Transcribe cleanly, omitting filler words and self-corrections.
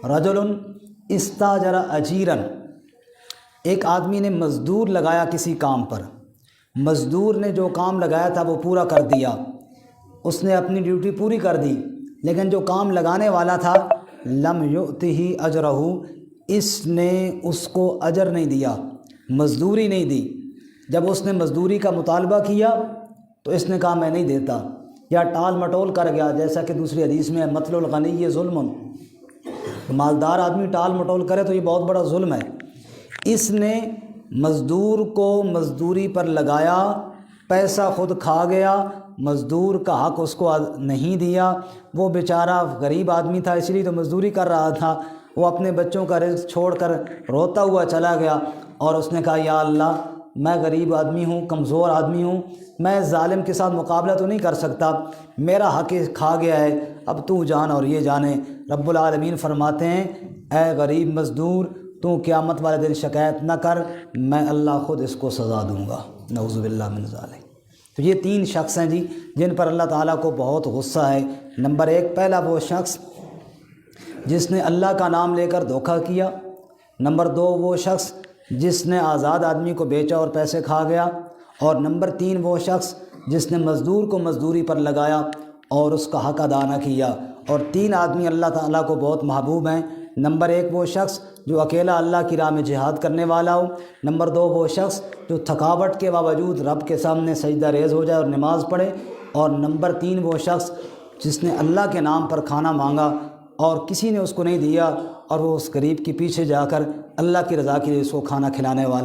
رجل استاجر اجیرن، ایک آدمی نے مزدور لگایا کسی کام پر، مزدور نے جو کام لگایا تھا وہ پورا کر دیا، اس نے اپنی ڈیوٹی پوری کر دی، لیکن جو کام لگانے والا تھا لم یؤتہ اجرہ، اس نے اس کو اجر نہیں دیا، مزدوری نہیں دی۔ جب اس نے مزدوری کا مطالبہ کیا تو اس نے کہا میں نہیں دیتا، یا ٹال مٹول کر گیا، جیسا کہ دوسری حدیث میں مطل الغنی ظلم، مالدار آدمی ٹال مٹول کرے تو یہ بہت بڑا ظلم ہے۔ اس نے مزدور کو مزدوری پر لگایا، پیسہ خود کھا گیا، مزدور کا حق اس کو نہیں دیا، وہ بیچارہ غریب آدمی تھا اس لیے تو مزدوری کر رہا تھا، وہ اپنے بچوں کا رزق چھوڑ کر روتا ہوا چلا گیا، اور اس نے کہا یا اللہ میں غریب آدمی ہوں، کمزور آدمی ہوں، میں ظالم کے ساتھ مقابلہ تو نہیں کر سکتا، میرا حق کھا گیا ہے، اب تو جان اور یہ جانے۔ رب العالمین فرماتے ہیں اے غریب مزدور تو قیامت والے دن شکایت نہ کر، میں اللہ خود اس کو سزا دوں گا، نعوذ باللہ من ذالک۔ تو یہ 3 شخص ہیں جی جن پر اللہ تعالیٰ کو بہت غصہ ہے۔ نمبر 1، پہلا وہ شخص جس نے اللہ کا نام لے کر دھوکہ کیا۔ نمبر 2، وہ شخص جس نے آزاد آدمی کو بیچا اور پیسے کھا گیا۔ اور نمبر 3، وہ شخص جس نے مزدور کو مزدوری پر لگایا اور اس کا حق ادا نہ کیا۔ اور 3 آدمی اللہ تعالیٰ کو بہت محبوب ہیں۔ نمبر 1، وہ شخص جو اکیلا اللہ کی راہ میں جہاد کرنے والا ہو۔ نمبر 2، وہ شخص جو تھکاوٹ کے باوجود رب کے سامنے سجدہ ریز ہو جائے اور نماز پڑھے۔ اور نمبر 3، وہ شخص جس نے اللہ کے نام پر کھانا مانگا اور کسی نے اس کو نہیں دیا، اور وہ اس غریب کے پیچھے جا کر اللہ کی رضا کے لیے اس کو کھانا کھلانے والا